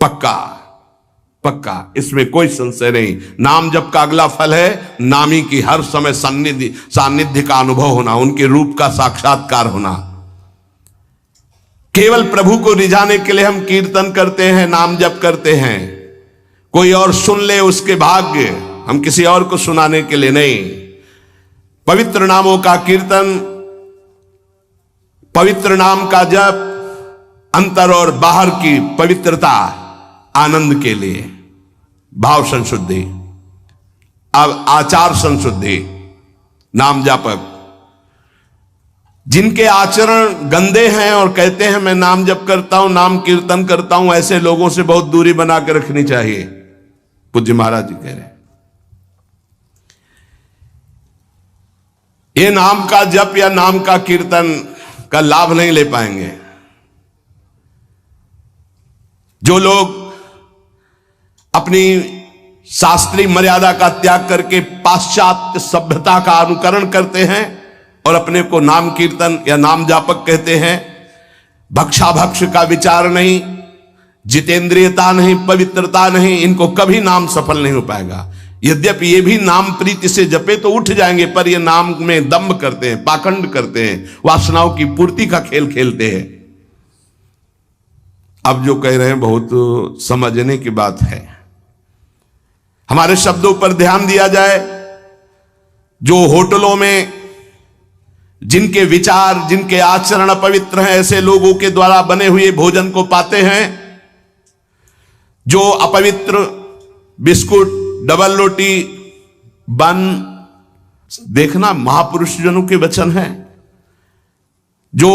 पक्का पक्का, इसमें कोई संशय नहीं। नाम जप का अगला फल है नामी की हर समय सानिध्य का अनुभव होना, उनके रूप का साक्षात्कार होना। केवल प्रभु को रिझाने के लिए हम कीर्तन करते हैं, नाम जप करते हैं, कोई और सुन ले उसके भाग्य, हम किसी और को सुनाने के लिए नहीं। पवित्र नामों का कीर्तन, पवित्र नाम का जप, अंतर और बाहर की पवित्रता, आनंद के लिए, भाव संशुद्धि, अब आचार संशुद्धि। नाम जापक जिनके आचरण गंदे हैं और कहते हैं मैं नाम जप करता हूं, नाम कीर्तन करता हूं, ऐसे लोगों से बहुत दूरी बना के रखनी चाहिए। पूज्य महाराज जी कह रहे हैं ये नाम का जप या नाम का कीर्तन का लाभ नहीं ले पाएंगे। जो लोग अपनी शास्त्रीय मर्यादा का त्याग करके पाश्चात्य सभ्यता का अनुकरण करते हैं और अपने को नाम कीर्तन या नाम जापक कहते हैं, भक्षाभक्ष का विचार नहीं, जितेंद्रियता नहीं, पवित्रता नहीं, इनको कभी नाम सफल नहीं हो पाएगा। यद्यपि ये भी नाम प्रीति से जपे तो उठ जाएंगे, पर ये नाम में दंभ करते हैं, पाखंड करते हैं, वासनाओं की पूर्ति का खेल खेलते हैं। अब जो कह रहे हैं बहुत समझने की बात है। हमारे शब्दों पर ध्यान दिया जाए। जो होटलों में जिनके विचार, जिनके आचरण अपवित्र हैं, ऐसे लोगों के द्वारा बने हुए भोजन को पाते हैं। जो अपवित्र बिस्कुट, डबल रोटी, बन, देखना महापुरुष जनों के वचन हैं। जो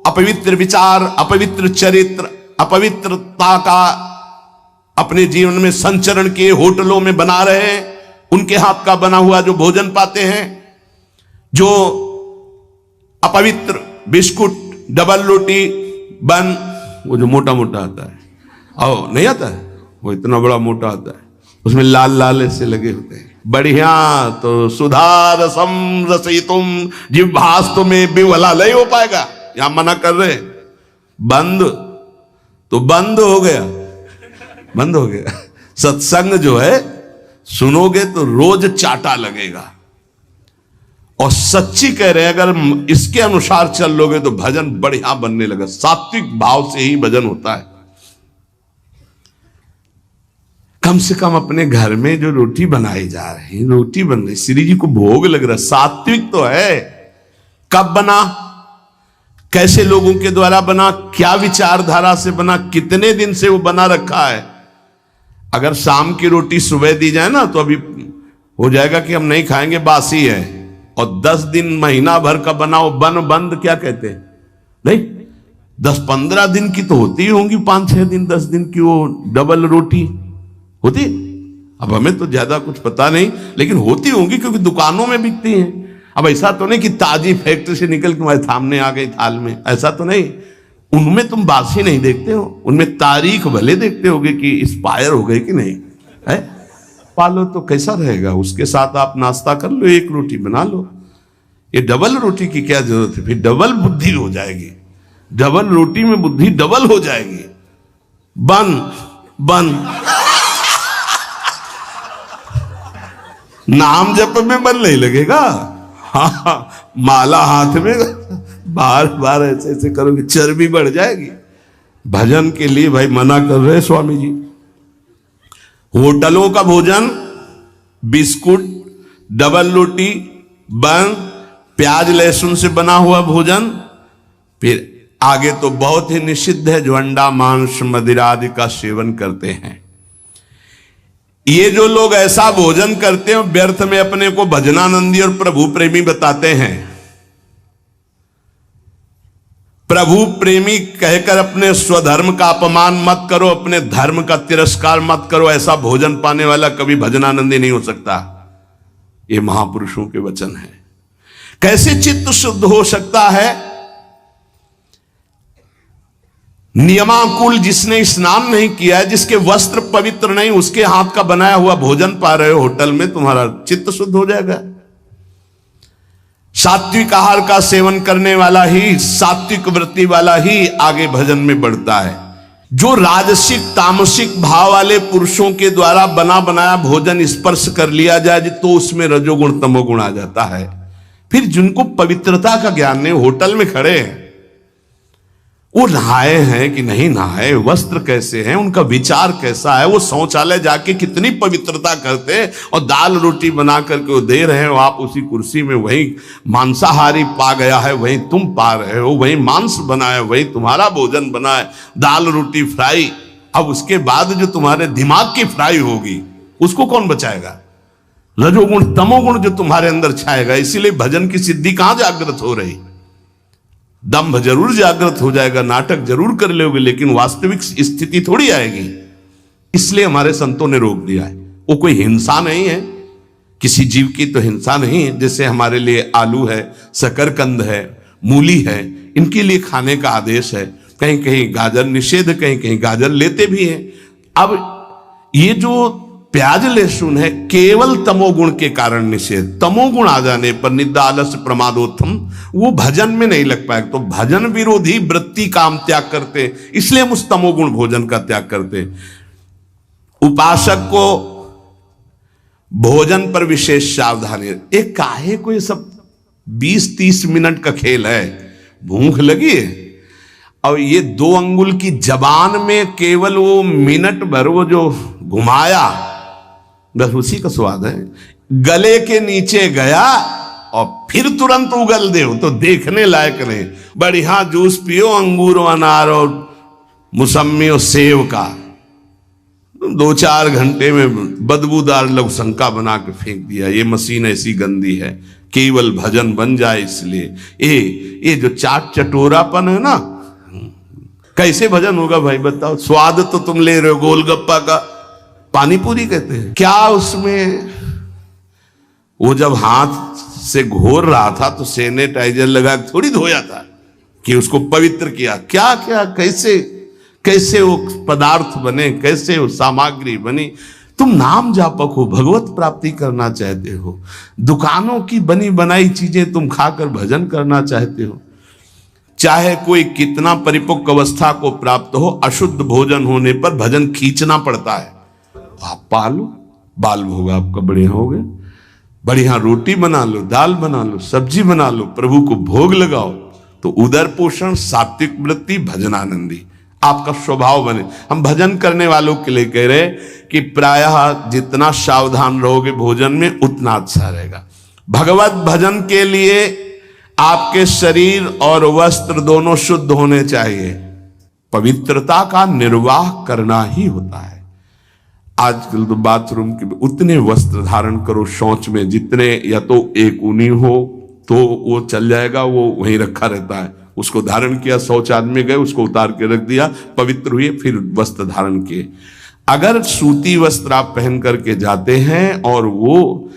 अपवित्र विचार, अपवित्र चरित्र, अपवित्रता का अपने जीवन में संचरण किए होटलों में बना रहे हैं, उनके हाथ का बना हुआ जो भोजन पाते हैं। जो अपवित्र बिस्कुट, डबल रोटी, बन, वो जो मोटा मोटा आता है, और नहीं आता है, वो इतना बड़ा मोटा आता है, उसमें लाल लाल ऐसे लगे होते हैं। बढ़िया तो सुधार सम रसयितुम जिह्वास्तु में विवला नहीं हो पाएगा, यहां मना कर रहे। बंद तो बंद हो गया, बंद हो गया। सत्संग जो है सुनोगे तो रोज चाटा लगेगा। और सच्ची कह रहे हैं, अगर इसके अनुसार चल लोगे तो भजन बढ़िया बनने लगा। सात्विक भाव से ही भजन होता है। कम से कम अपने घर में जो रोटी बनाई जा रही, रोटी बन रही, श्री जी को भोग लग रहा, सात्विक तो है। कब बना, कैसे लोगों के द्वारा बना, क्या विचारधारा से बना, कितने दिन से वो बना रखा है। अगर शाम की रोटी सुबह दी जाए ना तो अभी हो जाएगा कि हम नहीं खाएंगे, बासी है। और 10 दिन महीना भर का बनाओ, बन बंद क्या कहते हैं, नहीं 10-15 दिन की तो होती ही होंगी, 5-6 दिन 10 दिन की वो डबल रोटी होती। अब हमें तो ज्यादा कुछ पता नहीं, लेकिन होती होंगी क्योंकि दुकानों में बिकती हैं। अब ऐसा तो नहीं कि ताजी फैक्ट्री से निकल के तुम्हारे सामने आ गई थाल में, ऐसा तो नहीं। उनमें तुम बासी नहीं देखते हो, उनमें तारीख भले देखते होगे कि एक्सपायर हो गई कि नहीं है। पालो तो कैसा रहेगा, उसके साथ आप नाश्ता कर लो, एक रोटी बना लो। ये डबल रोटी की क्या जरूरत है, फिर डबल बुद्धि हो जाएगी, डबल रोटी में बुद्धि डबल हो जाएगी। बन बन नाम जप में बन नहीं लगेगा। हाँ, माला हाथ में बार बार ऐसे ऐसे करोगे, चर्बी बढ़ जाएगी। भजन के लिए भाई मना कर रहे स्वामी जी। होटलों का भोजन, बिस्कुट, डबल रोटी, बन, प्याज लहसुन से बना हुआ भोजन, फिर आगे तो बहुत ही निषिद्ध है जो अंडा मांस मदिरा आदि का सेवन करते हैं। ये जो लोग ऐसा भोजन करते हैं व्यर्थ में अपने को भजनानंदी और प्रभु प्रेमी बताते हैं। प्रभु प्रेमी कहकर अपने स्वधर्म का अपमान मत करो, अपने धर्म का तिरस्कार मत करो। ऐसा भोजन पाने वाला कभी भजनानंदी नहीं हो सकता। ये महापुरुषों के वचन है। कैसे चित्त शुद्ध हो सकता है? नियमाकुल जिसने स्नान नहीं किया है, जिसके वस्त्र पवित्र नहीं, उसके हाथ का बनाया हुआ भोजन पा रहे हो होटल में, तुम्हारा चित्त शुद्ध हो जाएगा। सात्विक आहार का सेवन करने वाला ही, सात्विक वृत्ति वाला ही आगे भजन में बढ़ता है। जो राजसिक तामसिक भाव वाले पुरुषों के द्वारा बना बनाया भोजन स्पर्श कर लिया जाए तो उसमें रजोगुण तमोगुण आ जाता है। फिर जिनको पवित्रता का ज्ञान नहीं, होटल में खड़े हैं, वो नहाए हैं कि नहीं नहाए, वस्त्र कैसे हैं, उनका विचार कैसा है, वो शौचालय जाके कितनी पवित्रता करते हैं, और दाल रोटी बना करके वो दे रहे हो, आप उसी कुर्सी में वही मांसाहारी पा गया है, वही तुम पा रहे हो, वही मांस बना है, वही तुम्हारा भोजन बना है, दाल रोटी फ्राई। अब उसके बाद जो तुम्हारे दिमाग की फ्राई होगी उसको कौन बचाएगा? रजोगुण तमोगुण जो तुम्हारे अंदर छाएगा। इसीलिए भजन की सिद्धि कहां जागृत हो रही? दंभ जरूर जागृत हो जाएगा, नाटक जरूर कर लोगे, लेकिन वास्तविक स्थिति थोड़ी आएगी। इसलिए हमारे संतों ने रोक दिया है। वो कोई हिंसा नहीं है, किसी जीव की तो हिंसा नहीं है। जैसे हमारे लिए आलू है, शकरकंद है, मूली है, इनके लिए खाने का आदेश है। कहीं कहीं गाजर निषेध, कहीं कहीं गाजर लेते भी हैं। अब ये जो प्याज लहसुन है केवल तमोगुण के कारण निषेध। तमोगुण आ जाने पर निद्रा आलस्य प्रमादोत्थम वो भजन में नहीं लग पाएगा। तो भजन विरोधी वृत्ति का हम त्याग करते, इसलिए हम उस तमोगुण भोजन का त्याग करते। उपासक को भोजन पर विशेष सावधानी। एक काहे को ये सब 20-30 मिनट का खेल है, भूख लगी है, और ये 2 अंगुल की जबान में केवल वो मिनट भर वो जो घुमाया, बस उसी का स्वाद है। गले के नीचे गया और फिर तुरंत उगल दे तो देखने लायक नहीं। बढ़िया जूस पियो, अंगूर अनार और मुसम्मी और सेव का, 2-4 घंटे में बदबूदार लघुशंका बना के फेंक दिया। ये मशीन ऐसी गंदी है, केवल भजन बन जाए इसलिए। ये जो चाट चटोरापन है ना, कैसे भजन होगा भाई बताओ? स्वाद तो तुम ले रहे हो गोलगप्पा का, पानी पूरी कहते हैं क्या उसमें? वो जब हाथ से घोर रहा था तो सैनिटाइजर लगा थोड़ी धोया था कि उसको पवित्र किया। क्या क्या कैसे कैसे वो पदार्थ बने, कैसे वो सामग्री बनी। तुम नाम जापक हो, भगवत प्राप्ति करना चाहते हो, दुकानों की बनी बनाई चीजें तुम खाकर भजन करना चाहते हो। चाहे कोई कितना परिपक्व अवस्था को प्राप्त हो, अशुद्ध भोजन होने पर भजन खींचना पड़ता है। आप पालो, बाल भोग आपका बढ़िया हो गया, बढ़िया रोटी बना लो, दाल बना लो, सब्जी बना लो, प्रभु को भोग लगाओ, तो उदर पोषण, सात्विक वृत्ति, भजनानंदी आपका स्वभाव बने। हम भजन करने वालों के लिए कह रहे कि प्रायः जितना सावधान रहोगे भोजन में उतना अच्छा रहेगा। भगवत भजन के लिए आपके शरीर और वस्त्र दोनों शुद्ध होने चाहिए। पवित्रता का निर्वाह करना ही होता है। आजकल तो बाथरूम के उतने वस्त्र धारण करो शौच में जितने, या तो एक ऊनी हो तो वो चल जाएगा, वो वहीं रखा रहता है, उसको धारण किया, शौच आदमी गए उसको उतार के रख दिया, पवित्र हुए, फिर वस्त्र धारण किए। अगर सूती वस्त्र आप पहन करके जाते हैं और वो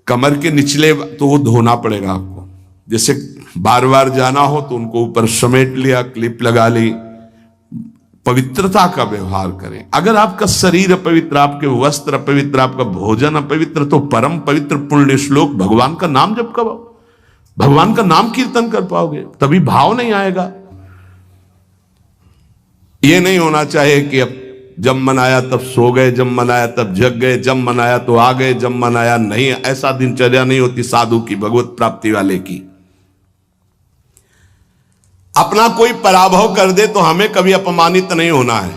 कमर के निचले, तो वो धोना पड़ेगा आपको। जैसे बार बार जाना हो तो उनको ऊपर समेट लिया, क्लिप लगा ली। पवित्रता का व्यवहार करें। अगर आपका शरीर अपवित्र, आपके वस्त्र अपवित्र, आपका भोजन अपवित्र, तो परम पवित्र पुण्य श्लोक भगवान का नाम जप करो, भगवान का नाम कीर्तन कर पाओगे, तभी भाव नहीं आएगा। यह नहीं होना चाहिए कि अब जब मन आया तब सो गए, जब मन आया तब जग गए, जब मन आया तो आ गए, जब मन आया नहीं। ऐसा दिनचर्या नहीं होती साधु की, भगवत प्राप्ति वाले की। अपना कोई पराभव कर दे तो हमें कभी अपमानित नहीं होना है,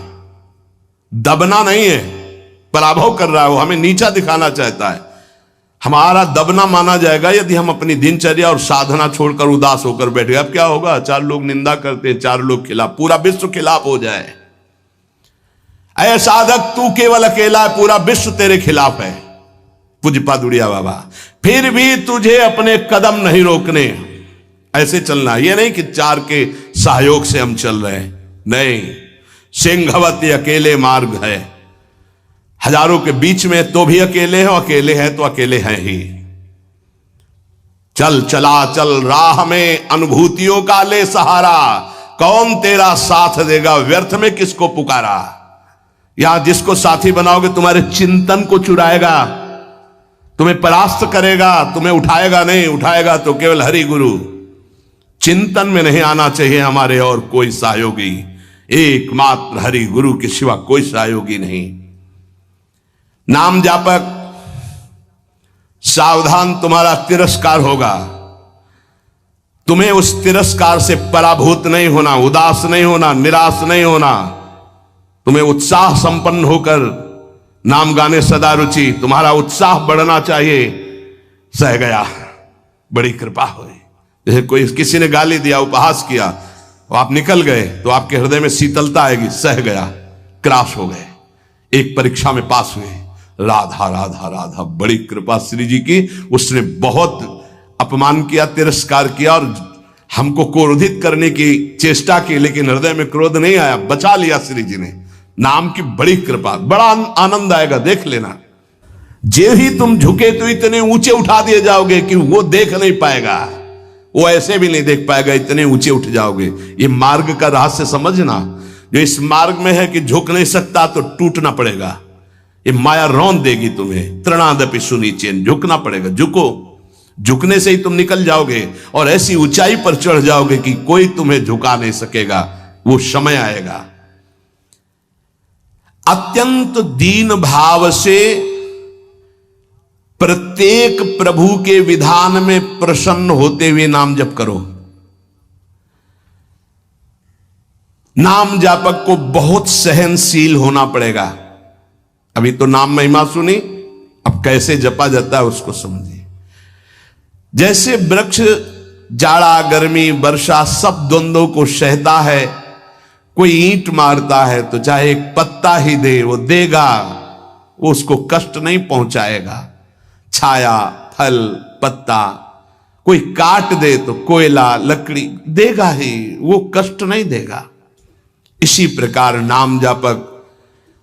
दबना नहीं है। पराभव कर रहा है वो, हमें नीचा दिखाना चाहता है, हमारा दबना माना जाएगा यदि हम अपनी दिनचर्या और साधना छोड़कर उदास होकर बैठ गए। अब क्या होगा? 4 लोग निंदा करते हैं, 4 लोग खिलाफ, पूरा विश्व खिलाफ हो जाए। ऐ साधक तू केवल अकेला है, पूरा विश्व तेरे खिलाफ है। पूज्य पादुड़िया बाबा, फिर भी तुझे अपने कदम नहीं रोकने, ऐसे चलना। यह नहीं कि 4 के सहयोग से हम चल रहे हैं, नहीं। सिंहवती अकेले मार्ग है, हजारों के बीच में तो भी अकेले हो, अकेले हैं तो अकेले हैं ही। चल चला चल राह में अनुभूतियों का ले सहारा, कौन तेरा साथ देगा, व्यर्थ में किसको पुकारा। यहां जिसको साथी बनाओगे तुम्हारे चिंतन को चुराएगा, तुम्हें परास्त करेगा, तुम्हें उठाएगा नहीं, उठाएगा तो केवल हरि गुरु। चिंतन में नहीं आना चाहिए हमारे और कोई सहयोगी। एकमात्र हरि गुरु के सिवा कोई सहयोगी नहीं। नाम जापक, सावधान, तुम्हारा तिरस्कार होगा। तुम्हें उस तिरस्कार से पराभूत नहीं होना, उदास नहीं होना, निराश नहीं होना। तुम्हें उत्साह संपन्न होकर नाम गाने सदा रुचि, तुम्हारा उत्साह बढ़ना चाहिए। सह गया, बड़ी कृपा हुई। जैसे कोई किसी ने गाली दिया, उपहास किया, तो आप निकल गए तो आपके हृदय में शीतलता आएगी। सह गया, क्रॉस हो गए, एक परीक्षा में पास हुए। राधा राधा राधा, बड़ी कृपा श्री जी की। उसने बहुत अपमान किया, तिरस्कार किया और हमको क्रोधित करने की चेष्टा की, लेकिन हृदय में क्रोध नहीं आया, बचा लिया श्री जी ने। नाम की बड़ी कृपा, बड़ा आनंद आएगा, देख लेना। जे ही तुम झुके तो इतने ऊंचे उठा दिए जाओगे कि वो देख नहीं पाएगा, वो ऐसे भी नहीं देख पाएगा, इतने ऊंचे उठ जाओगे। ये मार्ग का रहस्य समझना। जो इस मार्ग में है कि झुक नहीं सकता तो टूटना पड़ेगा, ये माया रौंद देगी तुम्हें। तृणादपि सुनीचेन, झुकना पड़ेगा। झुको, झुकने से ही तुम निकल जाओगे और ऐसी ऊंचाई पर चढ़ जाओगे कि कोई तुम्हें झुका नहीं सकेगा। वो समय आएगा। अत्यंत दीन भाव से प्रत्येक प्रभु के विधान में प्रसन्न होते हुए नाम जप करो। नाम जापक को बहुत सहनशील होना पड़ेगा। अभी तो नाम महिमा सुनी, अब कैसे जपा जाता है उसको समझिए। जैसे वृक्ष जाड़ा, गर्मी, वर्षा सब द्वंद्वों को सहता है। कोई ईंट मारता है तो चाहे एक पत्ता ही दे, वो देगा, वो उसको कष्ट नहीं पहुंचाएगा। छाया, फल, पत्ता, कोई काट दे तो कोयला, लकड़ी देगा ही, वो कष्ट नहीं देगा। इसी प्रकार नाम जापक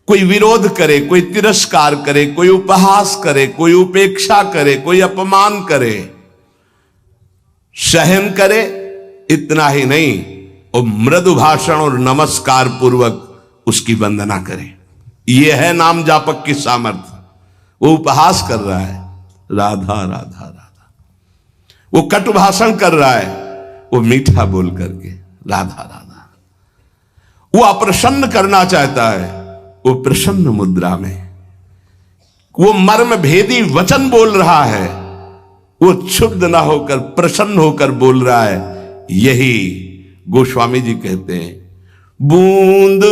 कोई विरोध करे, कोई तिरस्कार करे, कोई उपहास करे, कोई उपेक्षा करे, कोई अपमान करे, सहन करे, इतना ही नहीं, और मृदु भाषण और नमस्कार पूर्वक उसकी वंदना करे। यह है नाम जापक की सामर्थ्य। वो उपहास कर रहा है, राधा राधा राधा, वो कटु भाषण कर रहा है, वो मीठा बोल करके राधा राधा, वो अप्रसन्न करना चाहता है, वो प्रसन्न मुद्रा में, वो मर्म भेदी वचन बोल रहा है, वो क्षुब्ध ना होकर प्रसन्न होकर बोल रहा है। यही गोस्वामी जी कहते हैं, बूंद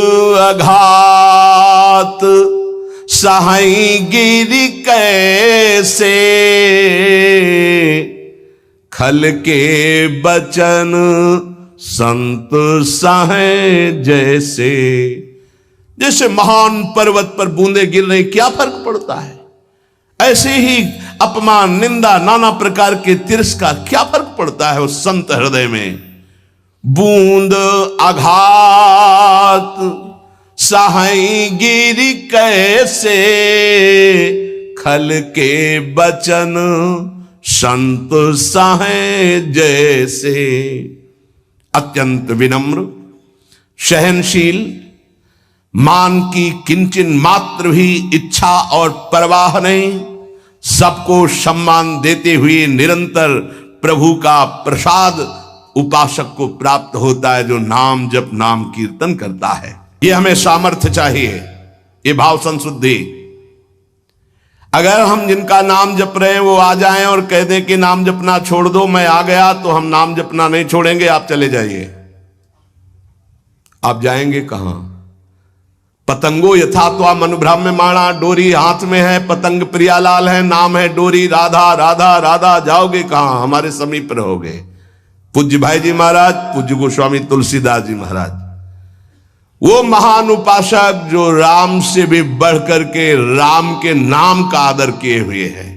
अघात सहाई गिरि कैसे, खल के बचन संत सहे जैसे। जैसे महान पर्वत पर बूंदे गिर रही, क्या फर्क पड़ता है? ऐसे ही अपमान, निंदा, नाना प्रकार के तिरस्कार, क्या फर्क पड़ता है उस संत हृदय में? बूंद आघात सहाई गिरि कैसे, खल के बचन संत सहे जैसे। अत्यंत विनम्र, सहनशील, मान की किंचन मात्र भी इच्छा और परवाह नहीं, सबको सम्मान देते हुए निरंतर प्रभु का प्रसाद उपासक को प्राप्त होता है, जो नाम जप, नाम कीर्तन करता है। ये हमें सामर्थ्य चाहिए, ये भाव संशुद्धि। अगर हम जिनका नाम जप रहे हैं वो आ जाएं और कह दें कि नाम जपना छोड़ दो, मैं आ गया, तो हम नाम जपना नहीं छोड़ेंगे, आप चले जाइए। आप जाएंगे कहां? पतंगो यथा त्वा मनुभ्राम्यमाणा, डोरी हाथ में है, पतंग प्रियालाल है, नाम है डोरी, राधा राधा राधा। जाओगे कहां? हमारे समीप रहोगे। पूज्य भाई जी महाराज, पूज्य गोस्वामी तुलसीदास जी महाराज, वो महान उपासक जो राम से भी बढ़कर के राम के नाम का आदर किए हुए हैं।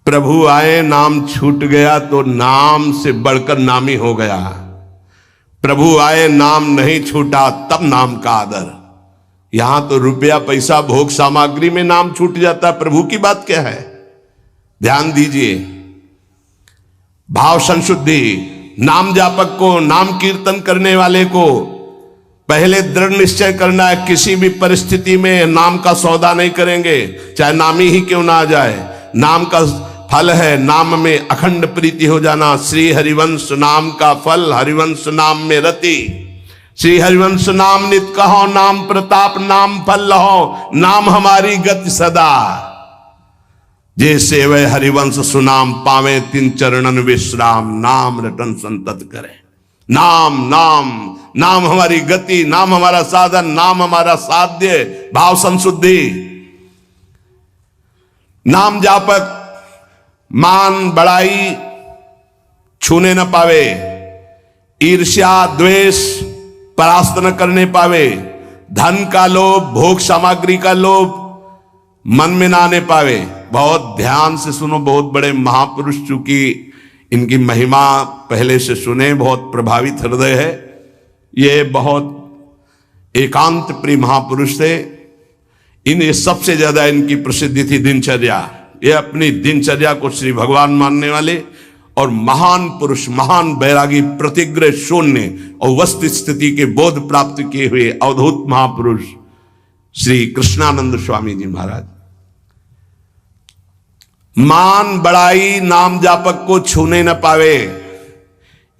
प्रभु आए, नाम छूट गया तो नाम से बढ़कर नामी हो गया। प्रभु आए, नाम नहीं छूटा, तब नाम का आदर। यहां तो रुपया, पैसा, भोग सामग्री में नाम छूट जाता, प्रभु की बात क्या है? ध्यान दीजिए। भाव संशुद्धि। नाम जापक को, नाम कीर्तन करने वाले को पहले दृढ़ निश्चय करना है, किसी भी परिस्थिति में नाम का सौदा नहीं करेंगे, चाहे नामी ही क्यों ना आ जाए। नाम का फल है नाम में अखंड प्रीति हो जाना। श्री हरिवंश नाम का फल, हरिवंश नाम में रति। श्री हरिवंश नाम नित कहो, नाम प्रताप नाम फल लहो, नाम हमारी गति सदा। जैसे वह हरिवंश सुनाम पावे, तिन चरणन विश्राम। नाम रटन संतत करे। नाम नाम नाम हमारी गति, नाम हमारा साधन, नाम हमारा साध्य, भाव संशुद्धि। नाम जापक मान बड़ाई छूने न पावे, ईर्ष्या द्वेष परास्त न करने पावे, धन का लोभ भोग सामग्री का लोभ मन में ना आने पावे। बहुत ध्यान से सुनो, बहुत बड़े महापुरुष, चूंकि इनकी महिमा पहले से सुने, बहुत प्रभावित हृदय है। ये बहुत एकांत प्रिय महापुरुष थे। इन सबसे ज्यादा इनकी प्रसिद्धि थी दिनचर्या। ये अपनी दिनचर्या को श्री भगवान मानने वाले और महान पुरुष, महान बैरागी, प्रतिग्रह शून्य और वस्तु स्थिति के बोध प्राप्त किए हुए अवधूत महापुरुष श्री कृष्णानंद स्वामी जी महाराज। मान बड़ाई नाम जापक को छूने न पावे,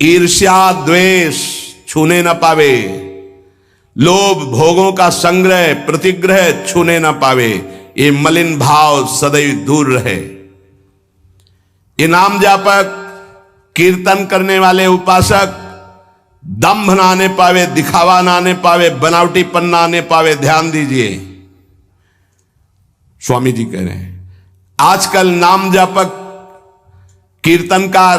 ईर्ष्या द्वेष छूने न पावे, लोभ भोगों का संग्रह प्रतिग्रह छूने न पावे। ये मलिन भाव सदैव दूर रहे। ये नाम जापक कीर्तन करने वाले उपासक दंभ ना आने पावे, दिखावा ना आने पावे, बनावटीपन ना आने पावे। ध्यान दीजिए, स्वामी जी कह रहे हैं आजकल नाम जापक कीर्तनकार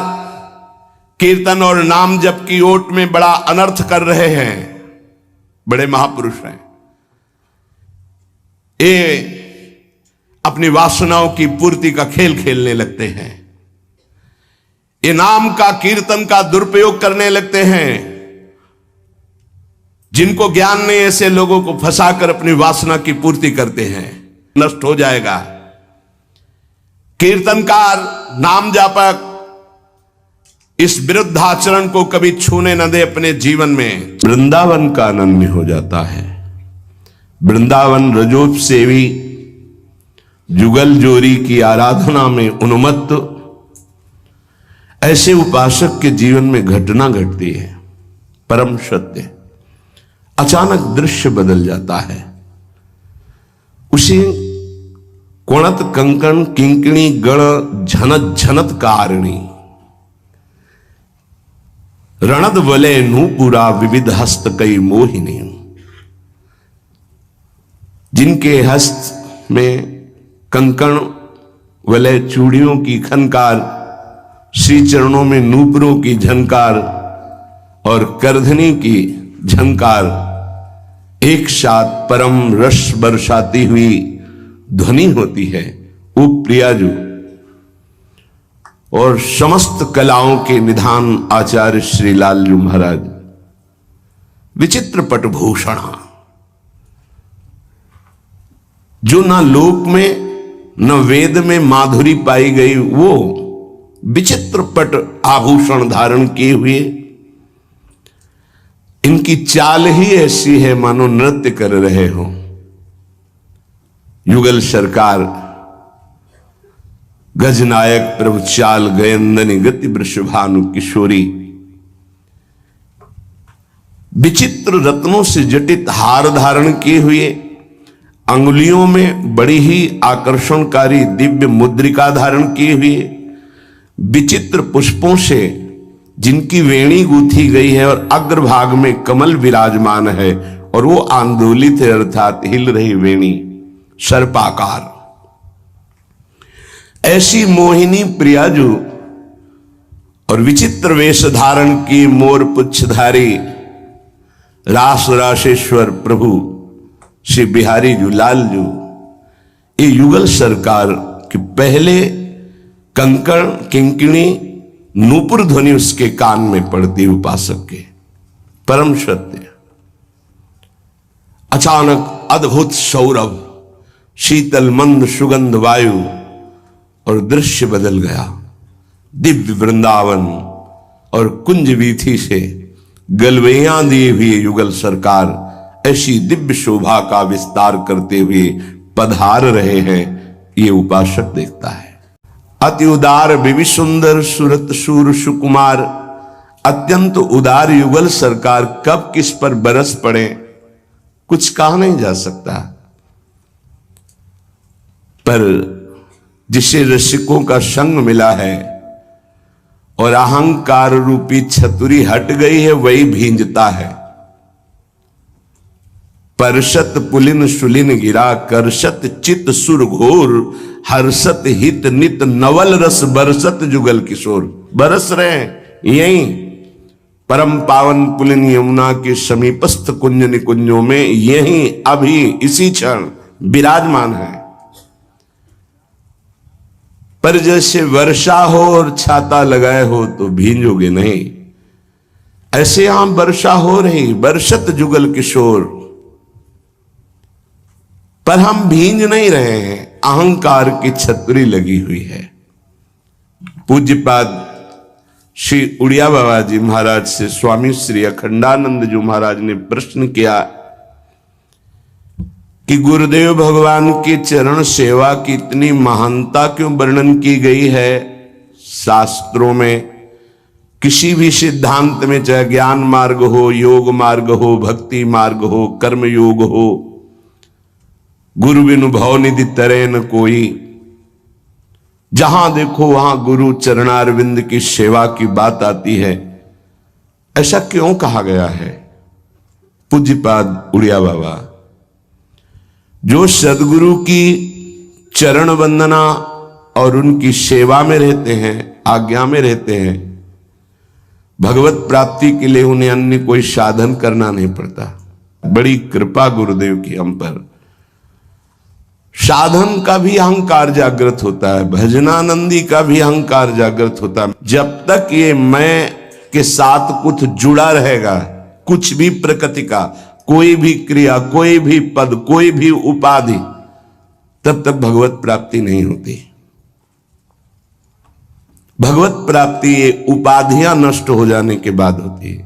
कीर्तन और नाम जप की ओट में बड़ा अनर्थ कर रहे हैं। बड़े महापुरुष हैं, ये अपनी वासनाओं की पूर्ति का खेल खेलने लगते हैं। ये नाम का कीर्तन का दुरुपयोग करने लगते हैं। जिनको ज्ञान नहीं, ऐसे लोगों को फंसाकर अपनी वासना की पूर्ति करते हैं। नष्ट हो जाएगा। कीर्तनकार नाम जापक इस विरुद्ध आचरण को कभी छूने न दे अपने जीवन में। वृंदावन का अनन्य हो जाता है। वृंदावन रजोप सेवी जुगल जोरी की आराधना में उन्मत्त ऐसे उपासक के जीवन में घटना घटती है। परम सत्य, अचानक दृश्य बदल जाता है। उसी कोणत कंकण किंकणी गण झनत झनत कारिणी, रणद वले नूपुरा विविध हस्त कई मोहिनी। जिनके हस्त में कंकण वले चूड़ियों की खनकार, श्री चरणों में नूपुरों की झनकार और करधनी की झंकार एक साथ परम रस बरसाती हुई ध्वनि होती है, वो प्रियाजू। और समस्त कलाओं के निधान आचार्य श्री लालजू महाराज, विचित्र पटभूषण, जो ना लोक में न वेद में माधुरी पाई गई, वो विचित्र पट आभूषण धारण किए हुए। इनकी चाल ही ऐसी है मानो नृत्य कर रहे हो। युगल सरकार गजनायक प्रभु चाल गयंदनी गति वृषभानु किशोरी, विचित्र रत्नों से जटित हार धारण किए हुए, अंगुलियों में बड़ी ही आकर्षणकारी दिव्य मुद्रिका धारण किए हुए, विचित्र पुष्पों से जिनकी वेणी गूंथी गई है और अग्रभाग में कमल विराजमान है और वो आंदोलित है, अर्थात हिल रही वेणी सर्पाकार। ऐसी मोहिनी प्रियाजू और विचित्र वेश धारण की मोर पुच्छधारी रास राशेश्वर प्रभु श्री बिहारी जू लालजू, ये युगल सरकार के पहले कंकण किंकिणी नूपुर ध्वनि उसके कान में पड़ती उपासक के। परम सत्य, अचानक अद्भुत सौरभ, शीतल मंद सुगंध वायु और दृश्य बदल गया। दिव्य वृंदावन और कुंज वीथी से गलवैयां दिए हुए युगल सरकार ऐसी दिव्य शोभा का विस्तार करते हुए पधार रहे हैं, ये उपासक देखता है। अति उदार विवि सुंदर सुरत सूर सुकुमार, अत्यंत उदार युगल सरकार कब किस पर बरस पड़े कुछ कहा नहीं जा सकता, पर जिसे रसिकों का संग मिला है और अहंकार रूपी छतुरी हट गई है वही भींजता है। परशत पुलिन शुलिन गिरा करशत चित सुर घोर हर्षत हित नित नवल रस बरसत जुगल किशोर। बरस रहे यही परम पावन पुलिन यमुना के समीपस्थ कुंज निकुंजों में यही अभी इसी क्षण विराजमान है। पर जैसे वर्षा हो और छाता लगाए हो तो भींजोगे नहीं, ऐसे यहां वर्षा हो रही बरसत जुगल किशोर, पर हम भींज नहीं रहे हैं, अहंकार की छतरी लगी हुई है। पूज्यपाद श्री उड़िया बाबा जी महाराज से स्वामी श्री अखंडानंद जी महाराज ने प्रश्न किया कि गुरुदेव भगवान के चरण सेवा की इतनी महानता क्यों वर्णन की गई है शास्त्रों में। किसी भी सिद्धांत में, चाहे ज्ञान मार्ग हो, योग मार्ग हो, भक्ति मार्ग हो, कर्म योग हो, गुरु बिनु भव निधि तरे न कोई। जहां देखो वहां गुरु चरणारविंद की सेवा की बात आती है। ऐसा क्यों कहा गया है? पूज्यपाद उड़िया बाबा जो सदगुरु की चरण वंदना और उनकी सेवा में रहते हैं, आज्ञा में रहते हैं, भगवत प्राप्ति के लिए उन्हें अन्य कोई साधन करना नहीं पड़ता। बड़ी कृपा गुरुदेव की हम पर। साधन का भी अहंकार जागृत होता है, भजनानंदी का भी अहंकार जागृत होता है। जब तक ये मैं के साथ कुछ जुड़ा रहेगा, कुछ भी प्रकृति का, कोई भी क्रिया, कोई भी पद, कोई भी उपाधि, तब तक भगवत प्राप्ति नहीं होती। भगवत प्राप्ति ये उपाधियां नष्ट हो जाने के बाद होती है,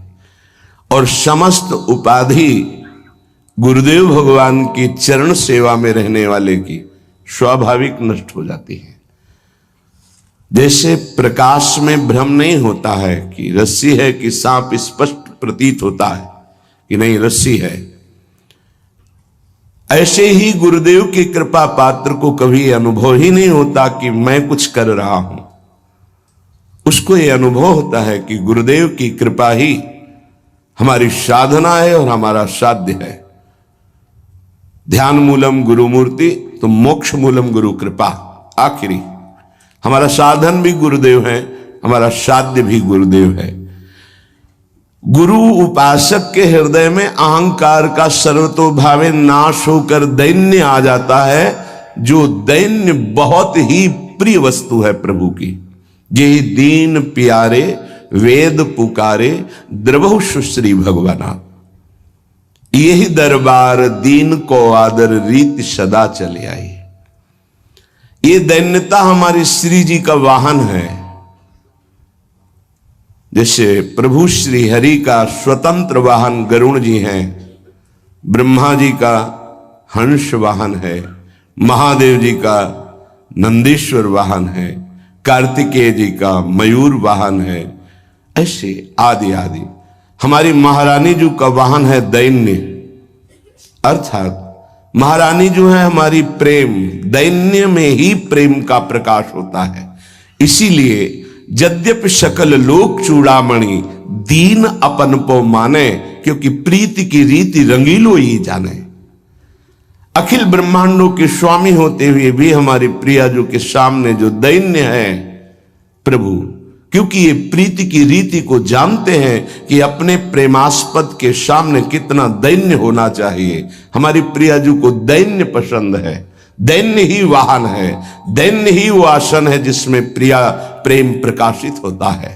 और समस्त उपाधि गुरुदेव भगवान की चरण सेवा में रहने वाले की स्वाभाविक नष्ट हो जाती है। जैसे प्रकाश में भ्रम नहीं होता है कि रस्सी है कि सांप, स्पष्ट प्रतीत होता है कि नहीं रस्सी है, ऐसे ही गुरुदेव की कृपा पात्र को कभी अनुभव ही नहीं होता कि मैं कुछ कर रहा हूं। उसको यह अनुभव होता है कि गुरुदेव की कृपा ही हमारी साधना है और हमारा साध्य है। ध्यान मूलम गुरु मूर्ति तो मोक्ष मूलम गुरु कृपा। आखिरी हमारा साधन भी गुरुदेव है, हमारा साध्य भी गुरुदेव है। गुरु उपासक के हृदय में अहंकार का सर्वतोभावे नाश होकर दैन्य आ जाता है, जो दैन्य बहुत ही प्रिय वस्तु है प्रभु की। यही दीन प्यारे वेद पुकारे द्रवहु सुश्री भगवाना। यही दरबार दीन को आदर रीत सदा चले आई। ये दैन्यता हमारी श्री जी का वाहन है। जैसे प्रभु श्री हरि का स्वतंत्र वाहन गरुण जी हैं, ब्रह्मा जी का हंस वाहन है, महादेव जी का नंदीश्वर वाहन है, कार्तिकेय जी का मयूर वाहन है। ऐसे आदि आदि हमारी महारानी जी का वाहन है दैन्य, अर्थात महारानी जो है हमारी प्रेम, दैन्य में ही प्रेम का प्रकाश होता है। इसीलिए यद्यपि सकल लोक चूड़ामणि दीन अपन पो माने, क्योंकि प्रीति की रीति रंगीलो ही जाने। अखिल ब्रह्मांडों के स्वामी होते हुए भी हमारी प्रिया जो के सामने जो दैन्य है प्रभु, क्योंकि ये प्रीति की रीति को जानते हैं कि अपने प्रेमास्पद के सामने कितना दैन्य होना चाहिए। हमारी प्रिया जी को दैन्य पसंद है, दैन्य ही वाहन है, दैन्य ही वो आसन है जिसमें प्रिया प्रेम प्रकाशित होता है।